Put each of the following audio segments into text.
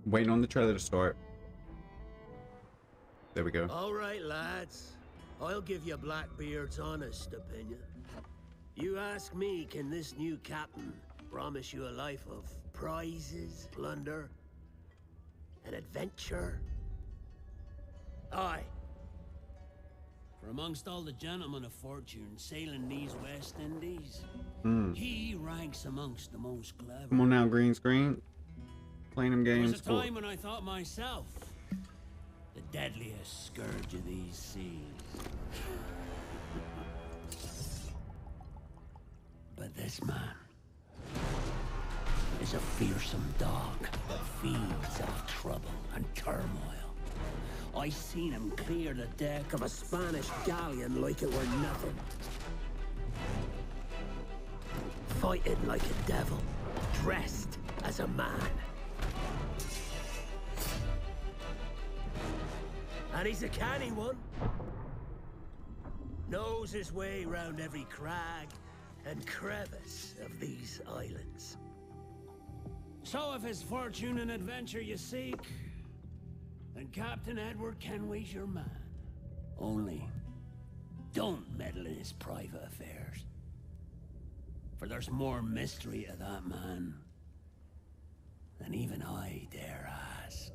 Waiting on the trailer to start. There we go. All right, lads. I'll give you Blackbeard's honest opinion. You ask me, can this new captain promise you a life of prizes, plunder, and adventure? Aye. For amongst all the gentlemen of fortune sailing these West Indies, he ranks amongst the most clever. Come on now, green screen. Playing them There games. was a time when I thought myself the deadliest scourge of these seas. But this man is a fearsome dog that feeds off trouble and turmoil. I seen him clear the deck of a Spanish galleon like it were nothing. Fighting like a devil, dressed as a man. And he's a canny one. Knows his way round every crag and crevice of these islands. So if it's fortune and adventure you seek, then Captain Edward Kenway's your man. Only, don't meddle in his private affairs. For there's more mystery to that man than even I dare ask.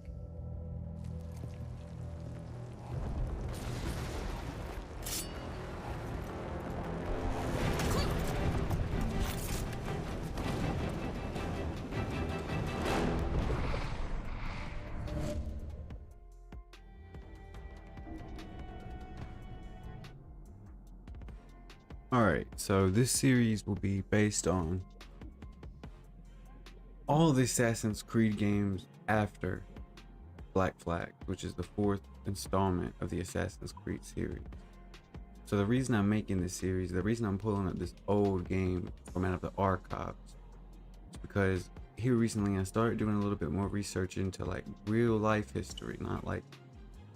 Alright, so this series will be based on all the Assassin's Creed games after Black Flag, which is the 4th installment of the Assassin's Creed series. So the reason I'm making this series, the reason I'm pulling up this old game from out of the archives, is because here recently I started doing a little bit more research into like real life history, not like,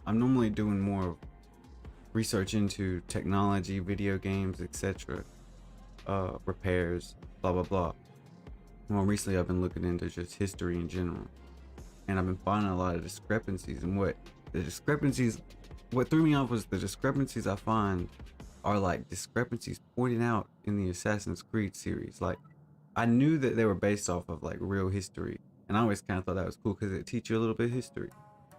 I'm normally doing more research into technology, video games, etc., repairs, blah blah blah. More recently I've been looking into just history in general, and I've been finding a lot of discrepancies. And what threw me off was the discrepancies I find are like discrepancies pointed out in the Assassin's Creed series. Like, I knew that they were based off of like real history, and I always kind of thought that was cool because it teach you a little bit of history.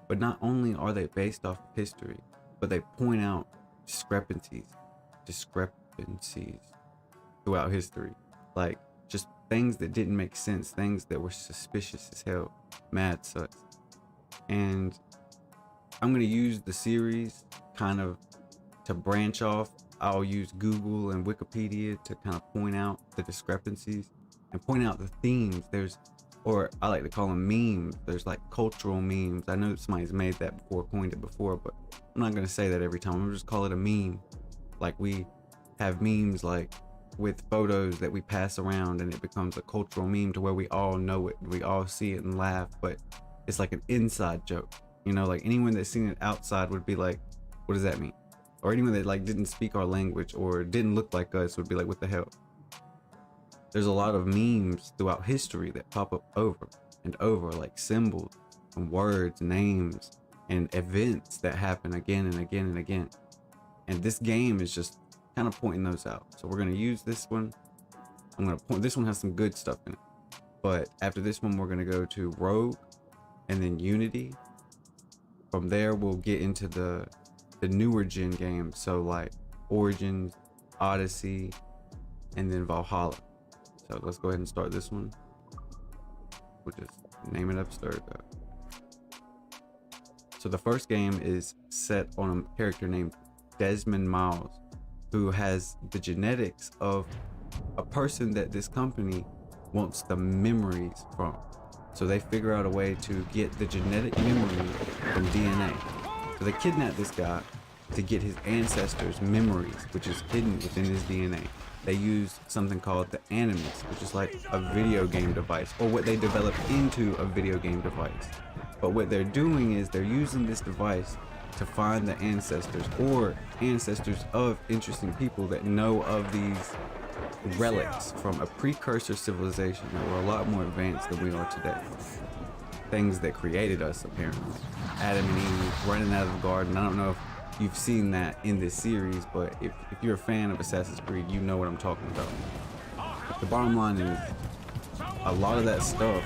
But not only are they based off of history, but they point out discrepancies throughout history, like just things that didn't make sense, things that were suspicious as hell, mad sus. And I'm gonna use the series kind of to branch off. I'll use Google and Wikipedia to kind of point out the discrepancies and point out the themes. Or I like to call them memes. There's like cultural memes. I know somebody's made that before, coined it before, but I'm not gonna say that every time. I'm just call it a meme. Like, we have memes like with photos that we pass around, and it becomes a cultural meme to where we all know it, we all see it and laugh, but it's like an inside joke. You know, like anyone that's seen it outside would be like, what does that mean? Or anyone that like didn't speak our language or didn't look like us would be like, what the hell? There's a lot of memes throughout history that pop up over and over, like symbols and words, names, and events that happen again and again and again. And this game is just kind of pointing those out. So we're going to use this one. This one has some good stuff in it. But after this one, we're going to go to Rogue and then Unity. From there, we'll get into the newer gen games. So like Origins, Odyssey, and then Valhalla. So let's go ahead and start this one. We'll just name it up, start it up. So the first game is set on a character named Desmond Miles, who has the genetics of a person that this company wants the memories from. So they figure out a way to get the genetic memory from DNA. So they kidnap this guy to get his ancestors' memories, which is hidden within his DNA. They use something called the Animus, which is like a video game device, or what they developed into a video game device. But what they're doing is they're using this device to find the ancestors, or ancestors of interesting people that know of these relics from a precursor civilization that were a lot more advanced than we are today. things that created us, apparently. Adam and Eve running out of the garden. I don't know if you've seen that in this series, but if you're a fan of Assassin's Creed, you know what I'm talking about. The bottom line is, a lot of that stuff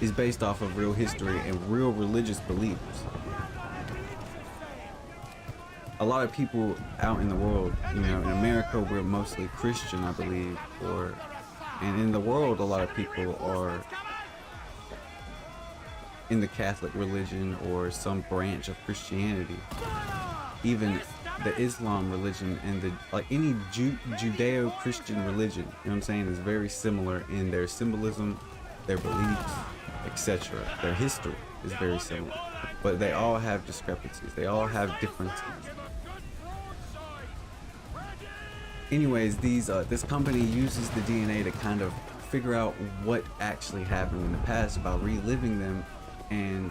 is based off of real history and real religious beliefs. A lot of people out in the world, you know, in America, we're mostly Christian, I believe, and in the world, a lot of people are in the Catholic religion or some branch of Christianity. Even the Islam religion and any Judeo-Christian religion, you know what I'm saying, is very similar in their symbolism, their beliefs, etc. Their history is very similar, but they all have discrepancies. They all have differences. Anyways, this company uses the DNA to kind of figure out what actually happened in the past by reliving them, and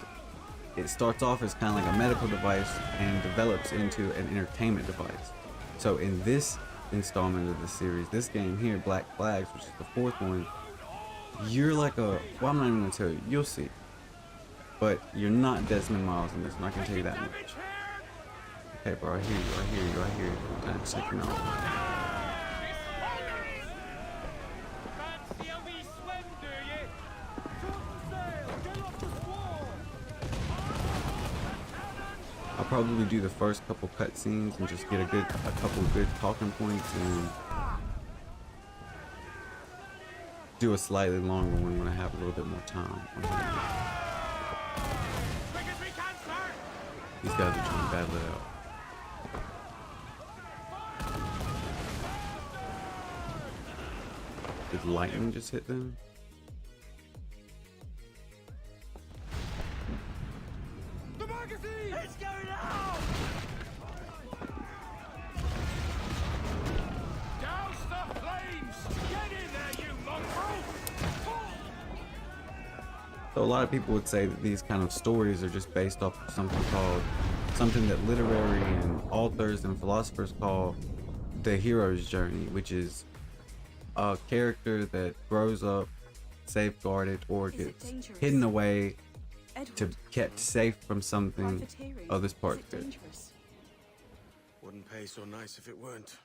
it starts off as kind of like a medical device and develops into an entertainment device. So in this installment of the series, this game here, Black Flags, which is the fourth one, you're like well, I'm not even gonna tell you, you'll see. But you're not Desmond Miles in this one, I can tell you that much. Okay, bro, I hear you. I'm checking out. I'll probably do the first couple cutscenes and just get a couple good talking points, and do a slightly longer one when I have a little bit more time. These guys are trying to battle it out. Did lightning just hit them? The magazine! It's going out! Douse the flames! Get in there, you mongrel! So a lot of people would say that these kind of stories are just based off of something that literary and authors and philosophers call the hero's journey, which is a character that grows up safeguarded or gets hidden away to kept safe from something. Oh, this part's good. Wouldn't pay so nice if it weren't.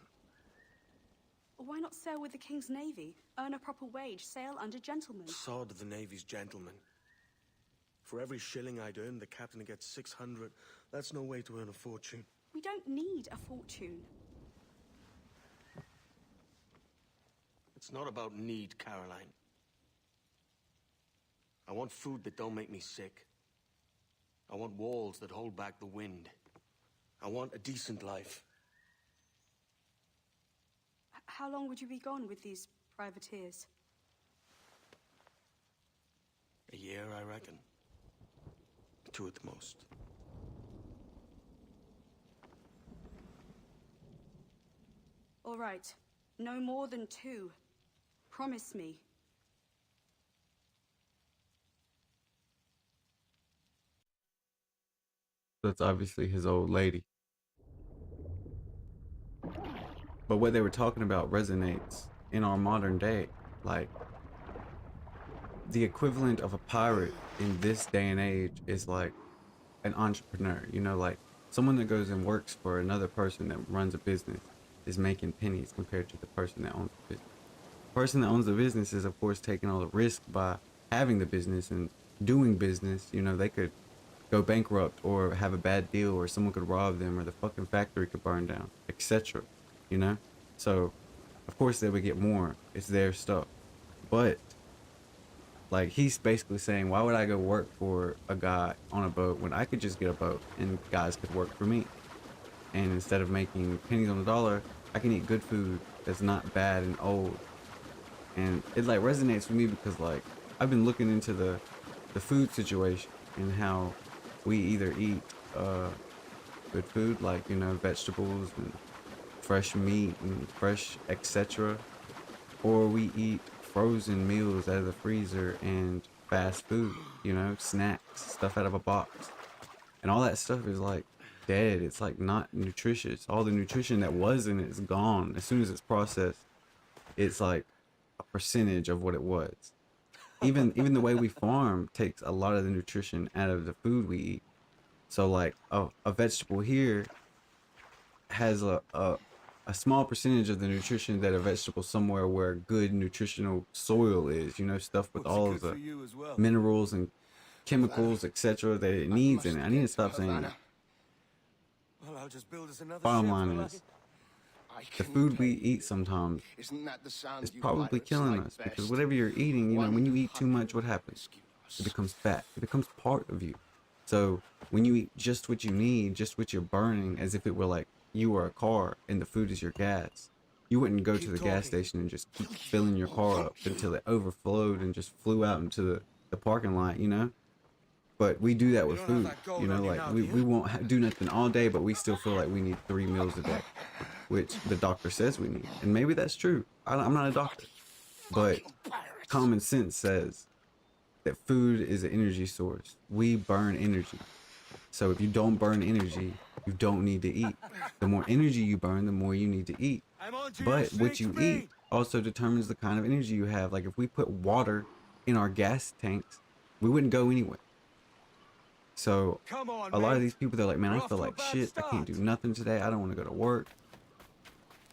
Why not sail with the King's Navy? Earn a proper wage, sail under gentlemen. Sod the Navy's gentlemen. For every shilling I'd earn, the captain gets 600. That's no way to earn a fortune. We don't need a fortune. It's not about need, Caroline. I want food that don't make me sick. I want walls that hold back the wind. I want a decent life. How long would you be gone with these privateers? A year, I reckon. 2 at the most. All right. No more than 2. Promise me. That's obviously his old lady. But what they were talking about resonates in our modern day. Like, the equivalent of a pirate in this day and age is like an entrepreneur, you know, like someone that goes and works for another person that runs a business is making pennies compared to the person that owns the business. The person that owns the business is of course taking all the risk by having the business and doing business. You know, they could go bankrupt or have a bad deal, or someone could rob them, or the fucking factory could burn down, etc. You know, so of course they would get more. It's their stuff. But like, he's basically saying, why would I go work for a guy on a boat when I could just get a boat and guys could work for me? And instead of making pennies on the dollar, I can eat good food that's not bad and old. And it like resonates with me because like I've been looking into the food situation and how we either eat good food, like, you know, vegetables and fresh meat and fresh etc., or we eat frozen meals out of the freezer and fast food, you know, snacks, stuff out of a box, and all that stuff is like dead. It's like not nutritious. All the nutrition that was in it is gone as soon as it's processed. It's like a percentage of what it was. even the way we farm takes a lot of the nutrition out of the food we eat. So like a vegetable here has a small percentage of the nutrition that a vegetable somewhere where good nutritional soil is, you know, stuff with What's it all good of the for you as well? minerals and chemicals, etc. that it needs in it. I need to stop saying that. Well, I'll just build us another Bottom ship, line will I? is, the food we eat sometimes Isn't that the sound is you probably pirates killing like us, because best? whatever you're eating, you know, when you eat too much, what happens? It becomes fat. It becomes part of you. So when you eat just what you need, just what you're burning, as if it were like you were a car and the food is your gas, you wouldn't go to the gas station and just keep filling your car up until it overflowed and just flew out into the parking lot, you know? But we do that with food, you know, like we won't do nothing all day, but we still feel like we need 3 meals a day, which the doctor says we need. And maybe that's true. I'm not a doctor, but common sense says that food is an energy source. We burn energy. So if you don't burn energy, you don't need to eat. The more energy you burn, the more you need to eat. But what you eat also determines the kind of energy you have. Like if we put water in our gas tanks, we wouldn't go anywhere. So a lot of these people, they're like, man, I feel like shit. I can't do nothing today. I don't want to go to work.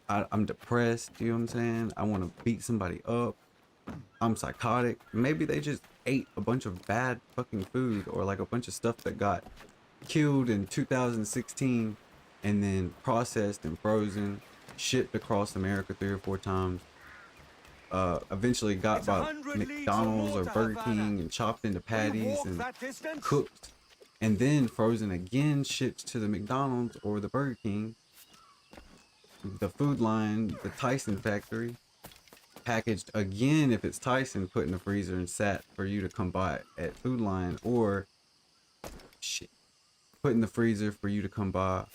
I'm depressed. You know what I'm saying? I want to beat somebody up. I'm psychotic. Maybe they just ate a bunch of bad fucking food, or like a bunch of stuff that got killed in 2016 and then processed and frozen, shipped across America 3 or 4 times. Eventually got by McDonald's or Burger King and chopped into patties and cooked, and then frozen again, shipped to the McDonald's or the Burger King, the Food Line, the Tyson factory, packaged again if it's Tyson, put in the freezer and sat for you to come buy at Food Line, or shit, put in the freezer for you to come buy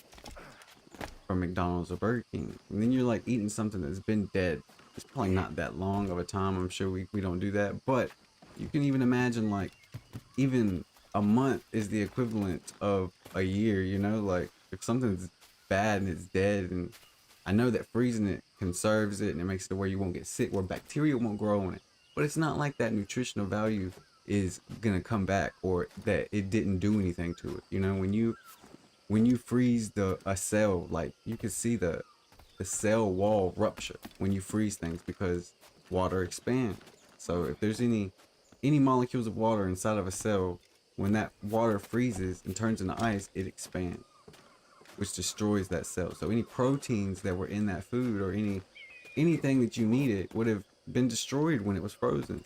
from McDonald's or Burger King. And then you're like eating something that's been dead. It's probably not that long of a time. I'm sure we don't do that, but you can even imagine like even a month is the equivalent of a year, you know, like if something's bad and it's dead, and I know that freezing it conserves it and it makes it where you won't get sick, where bacteria won't grow on it, but it's not like that nutritional value is gonna come back, or that it didn't do anything to it. You know, when you freeze a cell, like you can see the cell wall rupture when you freeze things, because water expands. So if there's any molecules of water inside of a cell, when that water freezes and turns into ice, it expands, which destroys that cell. So any proteins that were in that food, or anything that you needed, would have been destroyed when it was frozen.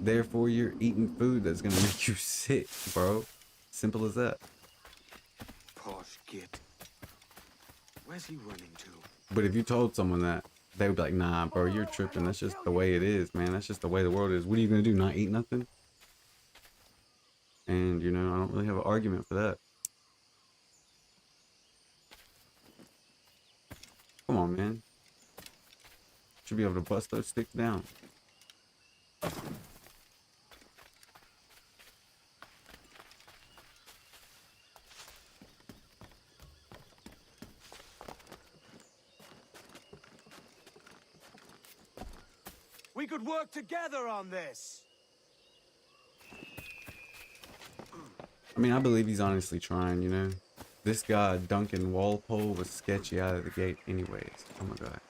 Therefore, you're eating food that's gonna make you sick, bro. Simple as that. Posh git. Where's he running to? But if you told someone that, they would be like, nah, bro, you're tripping. That's just the way it is, man. That's just the way the world is. What are you gonna do? Not eat nothing? And, you know, I don't really have an argument for that. Come on, man. Should be able to bust those sticks down. We could work together on this. I mean, I believe he's honestly trying, you know. This guy, Duncan Walpole, was sketchy out of the gate anyways. Oh my god.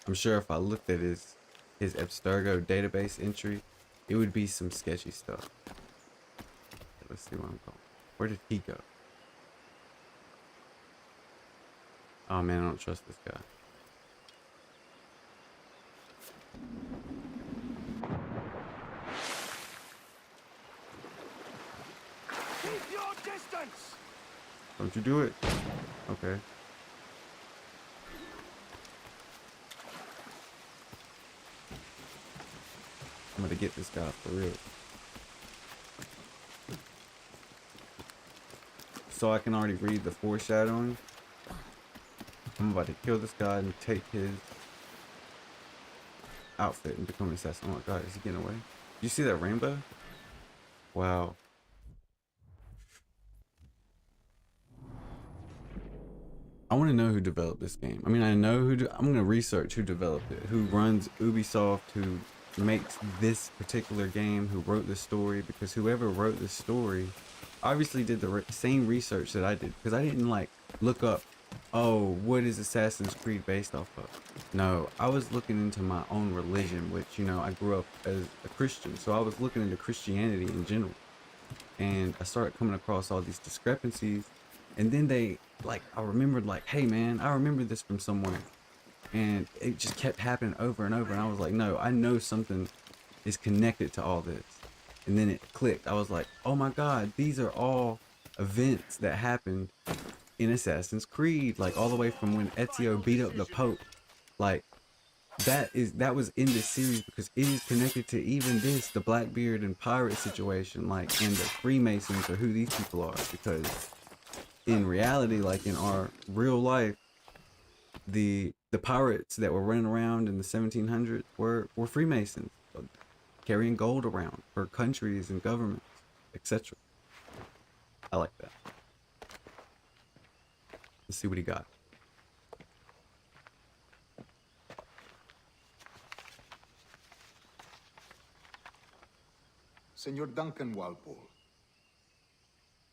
I'm sure if I looked at his Abstergo database entry, it would be some sketchy stuff. Let's see what I'm calling. Where did he go? Oh man, I don't trust this guy. Keep your distance. Don't you do it. Okay. I'm gonna get this guy for real. So I can already read the foreshadowing. I'm about to kill this guy and take his outfit and become an assassin. Oh my god, is he getting away? You see that rainbow? Wow. I want to know who developed this game. I mean, I know I'm going to research who developed it, who runs Ubisoft, who makes this particular game, who wrote the story, because whoever wrote the story obviously did the same research that I did, because I didn't like look up, oh, what is Assassin's Creed based off of? No, I was looking into my own religion, which, you know, I grew up as a Christian, so I was looking into Christianity in general, and I started coming across all these discrepancies, and then I remembered, like, hey man, I remember this from somewhere, and it just kept happening over and over, and I was like, no, I know something is connected to all this. And then it clicked. I was like, oh my god, these are all events that happened in Assassin's Creed, like all the way from when Ezio beat up the Pope. Like that was in this series, because it is connected to even this, the Blackbeard and pirate situation, like, and the Freemasons, or who these people are, because in reality, like in our real life, the pirates that were running around in the 1700s were Freemasons, carrying gold around for countries and governments, etc. I like that. Let's see what he got. Senor Duncan Walpole,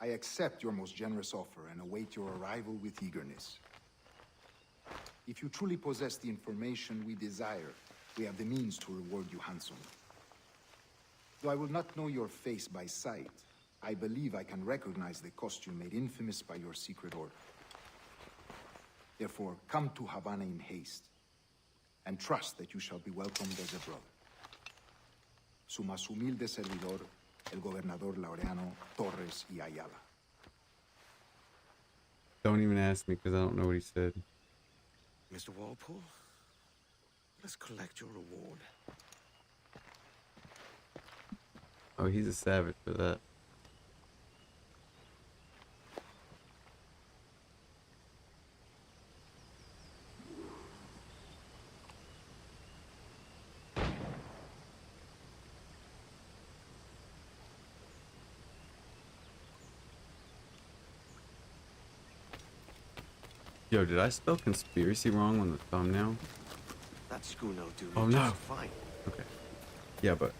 I accept your most generous offer and await your arrival with eagerness. If you truly possess the information we desire, we have the means to reward you handsomely. Though I will not know your face by sight, I believe I can recognize the costume made infamous by your secret order. Therefore, come to Havana in haste, and trust that you shall be welcomed as a brother. Su más humilde servidor, el gobernador Laureano Torres y Ayala. Don't even ask me, because I don't know what he said. Mr. Walpole, let's collect your reward. Oh, he's a savage for that. Yo, did I spell conspiracy wrong on the thumbnail? That schooner will do Oh, you no. just fine. Okay. Yeah, but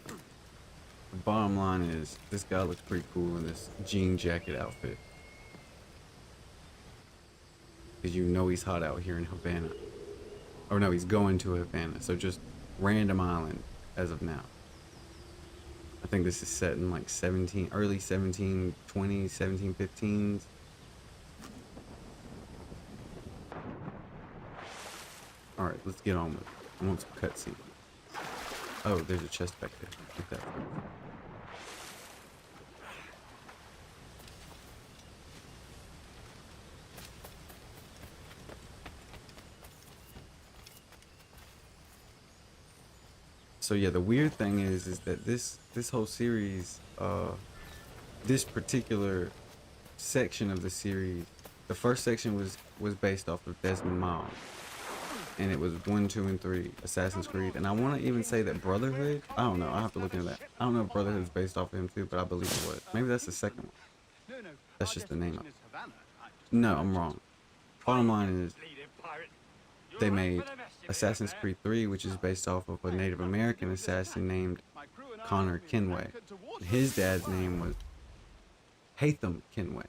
the bottom line is, this guy looks pretty cool in this jean jacket outfit. Because you know he's hot out here in Havana. Or no, he's going to Havana. So just random island as of now. I think this is set in like early 1720s, 1715s. Alright, let's get on with it. I want some cutscene. Oh, there's a chest back there. Get that first. So yeah, the weird thing is that this whole series, this particular section of the series, the first section was based off of Desmond Miles, and it was 1, 2, and 3 Assassin's Creed, and I want to even say that Brotherhood, I don't know, I have to look into that. I don't know if Brotherhood is based off of him too, but I believe it was. Maybe that's the second one. That's just the name of it. No, I'm wrong. Bottom line is, they made Assassin's Creed 3, which is based off of a Native American assassin named Connor Kenway. His dad's name was Hatham Kenway.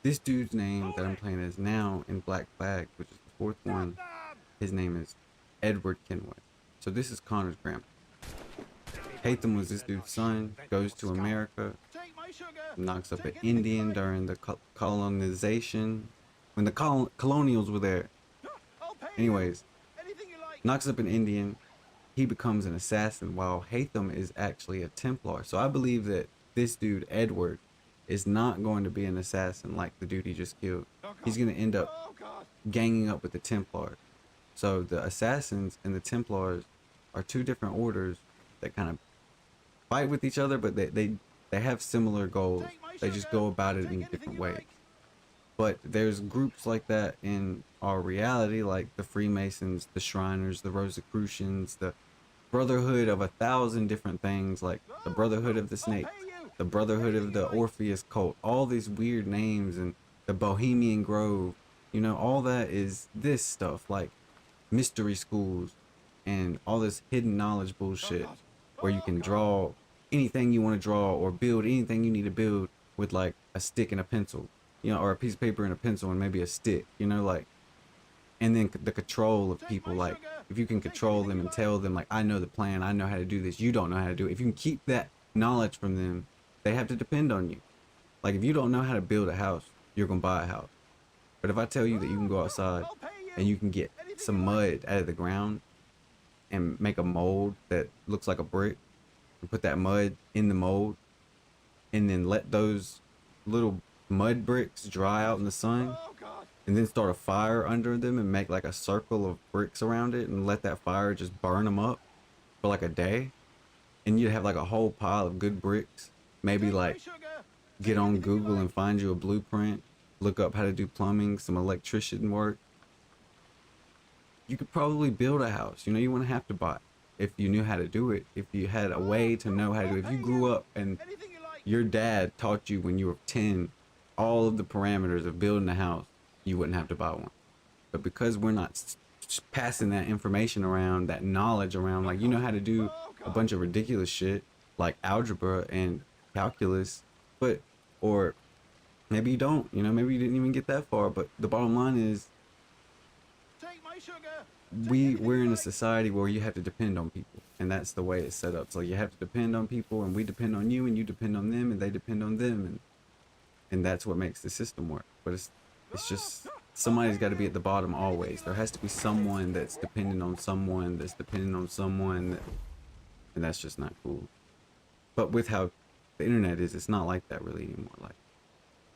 This dude's name that I'm playing as now in Black Flag, which is the fourth one, his name is Edward Kenway. So this is Connor's grandpa. Hatham was this dude's son, goes to America, knocks up an Indian during the colonization, when the colonials were there. Anyways, knocks up an Indian, he becomes an assassin, while Hatham is actually a Templar. So I believe that this dude, Edward, is not going to be an assassin like the dude he just killed. He's going to end up ganging up with the Templars. So the Assassins and the Templars are two different orders that kind of fight with each other, but they have similar goals. They just go about it in different ways. But there's groups like that in our reality, like the Freemasons, the Shriners, the Rosicrucians, the Brotherhood of 1,000 different things, like the Brotherhood of the Snakes, the Brotherhood of the Orpheus cult, all these weird names, and the Bohemian Grove, you know, all that is this stuff, like mystery schools, and all this hidden knowledge bullshit where you can draw anything you want to draw or build anything you need to build with like a stick and a pencil, you know, or a piece of paper and a pencil and maybe a stick, you know, like, and then the control of people, like if you can control them and tell them like, I know the plan, I know how to do this, you don't know how to do it. If you can keep that knowledge from them, they have to depend on you. Like if you don't know how to build a house, you're gonna buy a house. But if I tell you that you can go outside and you can get some mud out of the ground and make a mold that looks like a brick and put that mud in the mold and then let those little mud bricks dry out in the sun and then start a fire under them and make like a circle of bricks around it and let that fire just burn them up for like a day, and you'd have like a whole pile of good bricks. Maybe like get on Google and find you a blueprint, look up how to do plumbing, some electrician work. You could probably build a house. You know, you wouldn't have to buy if you knew how to do it. If you had a way to know how to do it. If you grew up and your dad taught you when you were 10 all of the parameters of building a house, you wouldn't have to buy one. But because we're not passing that information around, that knowledge around, like, you know how to do a bunch of ridiculous shit like algebra and calculus, but, or maybe you don't, you know, maybe you didn't even get that far. But the bottom line is we're in a society where you have to depend on people, and that's the way it's set up. So you have to depend on people, and we depend on you, and you depend on them, and they depend on them, and that's what makes the system work. But it's just somebody's got to be at the bottom always. There has to be someone that's dependent on someone that's dependent on someone, and that's just not cool. But with how the internet is, it's not like that really anymore. Like,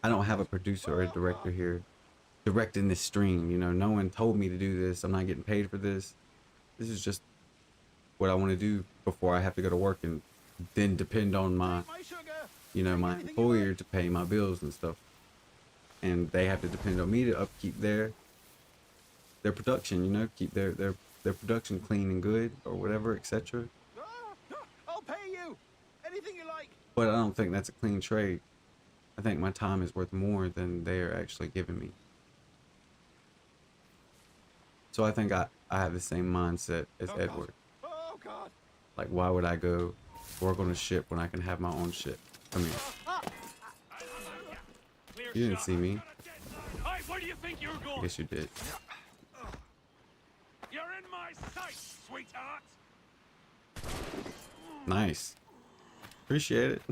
I don't have a producer or a director here directing this stream, you know. No one told me to do this. I'm not getting paid for this. This is just what I want to do before I have to go to work and then depend on my, you know, my employer to pay my bills and stuff. And they have to depend on me to upkeep their production, you know, keep their production clean and good or whatever, etc. I'll pay you anything you like. But I don't think that's a clean trade. I think my time is worth more than they're actually giving me. So I think I have the same mindset as Edward. Oh God. Like, why would I go work on a ship when I can have my own ship? I mean, you didn't see me. Where do you think you're I going? guess you did. You're in my sight, sweetheart. Nice. Appreciate it.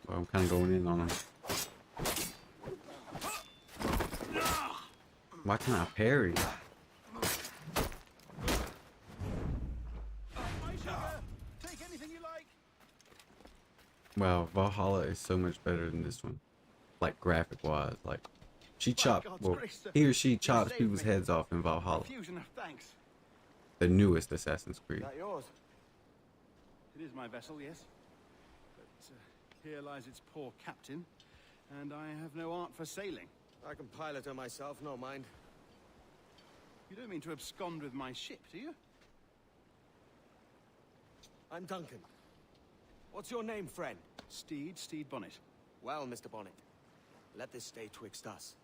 Well, I'm kind of going in on him. Why can't I parry? Take anything you like. Wow, Valhalla is so much better than this one. Like, graphic wise. Like, she chopped, well, he or she chops people's heads off in Valhalla. Fusion of thanks. The newest Assassin's Creed. That yours? It is my vessel, yes. But here lies its poor captain, and I have no art for sailing. I can pilot her myself, no mind. You don't mean to abscond with my ship, do you? I'm Duncan. What's your name, friend? Steed Bonnet. Well, Mr. Bonnet, let this stay twixt us.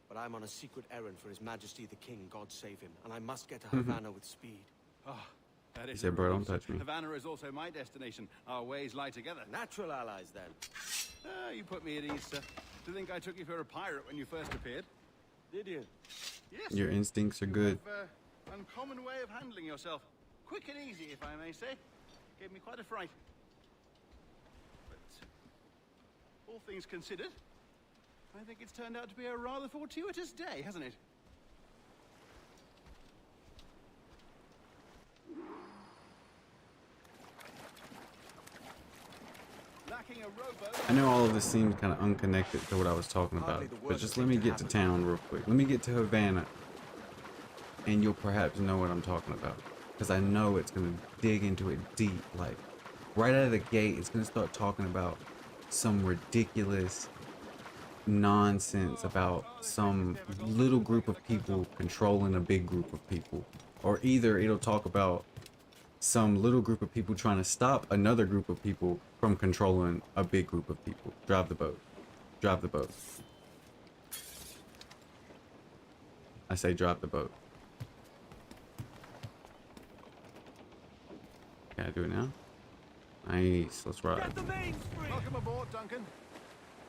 But I'm on a secret errand for His Majesty the King, God save him, and I must get to Havana with speed. Ah, that is. He said, bro, don't touch me. Havana is also my destination. Our ways lie together. Natural allies, then. You put me at ease, sir. To think I took you for a pirate when you first appeared. Did you? Yes. Your instincts are good. You have, uncommon way of handling yourself. Quick and easy, if I may say. Gave me quite a fright. But all things considered, I think it's turned out to be a rather fortuitous day, hasn't it? Lacking a rowboat. I know all of this seems kind of unconnected to what I was talking about, but just let me get to town real quick. Let me get to Havana, and you'll perhaps know what I'm talking about. Because I know it's going to dig into it deep. Like, right out of the gate, it's going to start talking about some ridiculous nonsense about some little group of people controlling a big group of people. Or either it'll talk about some little group of people trying to stop another group of people from controlling a big group of people. Drive the boat. Drop the boat. I say drop the boat. Can I do it now? Nice, let's ride. Get the main spring! Welcome aboard, Duncan.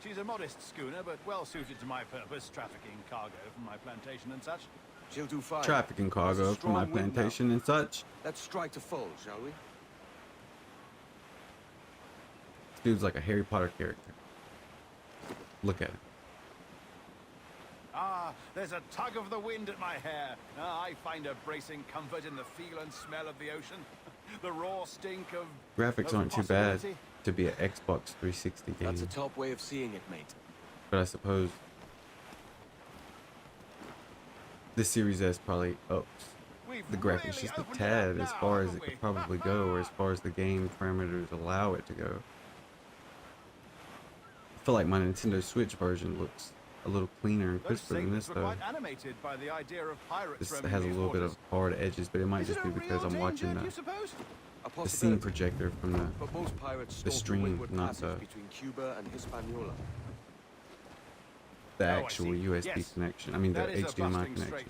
She's a modest schooner, but well suited to my purpose, trafficking cargo from my plantation and such. She'll do fine. Trafficking There's a cargo from my strong wind now. plantation and such. Let's strike to full, shall we? This dude's like a Harry Potter character. Look at it. Ah, there's a tug of the wind at my hair. I find a bracing comfort in the feel and smell of the ocean. The raw stink of Graphics aren't too bad possibility. to be an Xbox 360 game, That's a top way of seeing it, mate. but I suppose this Series S probably ups We've the graphics really just a opened it tad up as now, far as haven't it could we? probably go, or as far as the game parameters allow it to go. I feel like my Nintendo Switch version looks a little cleaner and Those crisper than this sailors were though. quite animated by the idea of pirates This roaming has a these little bit waters. of hard edges, but it might Is it just a be because real I'm watching danger, do you the suppose? A scene possibility. projector from the But most pirates the stalk stream, windward not passage the- between Cuba and Hispaniola. I actual see. USB Yes. connection. I mean the That is a HDMI busting connection. strait.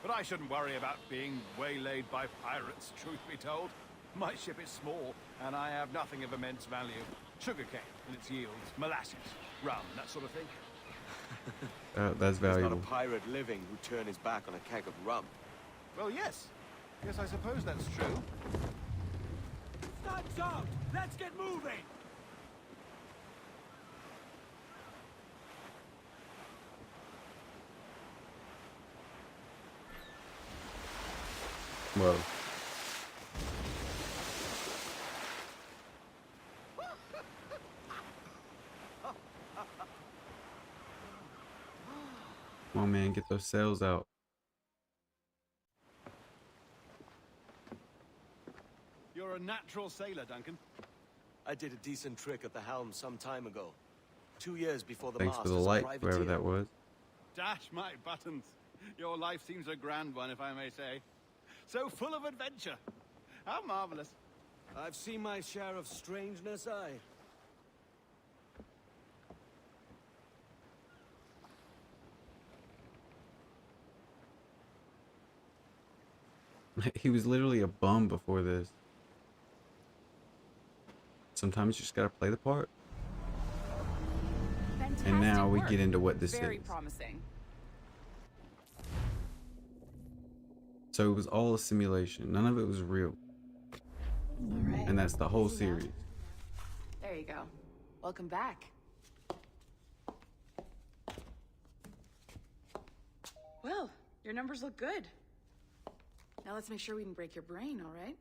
But I shouldn't worry about being waylaid by pirates, truth be told. My ship is small, and I have nothing of immense value. Sugarcane and its yields, molasses, rum, that sort of thing. That's There's not a valuable. pirate living who'd turn his back on a keg of rum. Well, yes. Yes, I suppose that's true. Time's out! Let's get moving! Whoa. Come on, man, get those sails out. You're a natural sailor, Duncan. I did a decent trick at the helm some time ago. 2 years before the Thanks mast for the as a light, whoever privateer. that was. Dash my buttons. Your life seems a grand one, if I may say. So full of adventure. How marvelous. I've seen my share of strangeness, aye. He was literally a bum before this. Sometimes you just gotta play the part. And now we get into what this Very is. promising. So it was all a simulation. None of it was real. All right. And that's the whole Easy now. series. There you go. Welcome back. Well, your numbers look good. Now let's make sure we can break your brain, all right?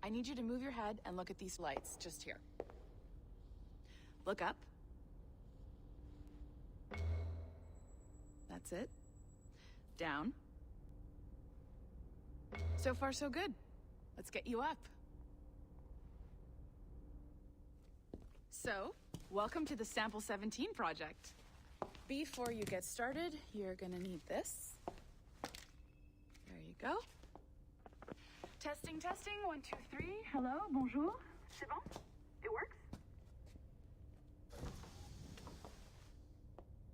I need you to move your head and look at these lights just here. Look up. That's it. Down. So far, so good. Let's get you up. So, welcome to the Sample 17 project. Before you get started, you're gonna need this. There you go. Testing, testing, 1, 2, 3. Hello, bonjour. C'est bon? It works?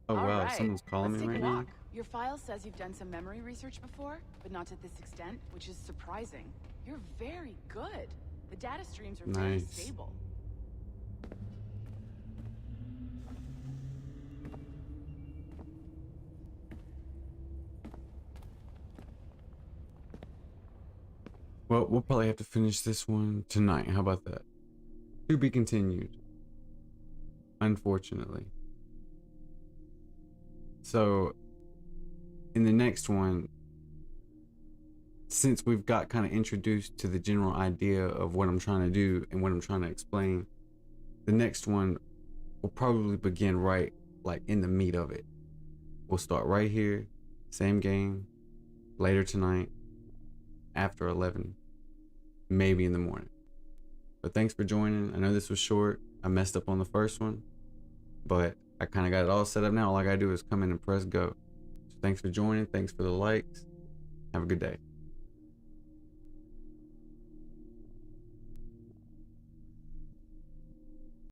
Oh All wow, right, someone's calling let's me take right a now. walk. Your file says you've done some memory research before, but not to this extent, which is surprising. You're very good. The data streams are very Nice. stable. Well, we'll probably have to finish this one tonight. How about that? To be continued. Unfortunately. So, in the next one, since we've got kind of introduced to the general idea of what I'm trying to do and what I'm trying to explain, the next one will probably begin right like in the meat of it. We'll start right here, same game, later tonight, after 11, maybe in the morning. But thanks for joining. I know this was short. I messed up on the first one, but I kind of got it all set up now. All I gotta do is come in and press go. So thanks for joining. Thanks for the likes. Have a good day.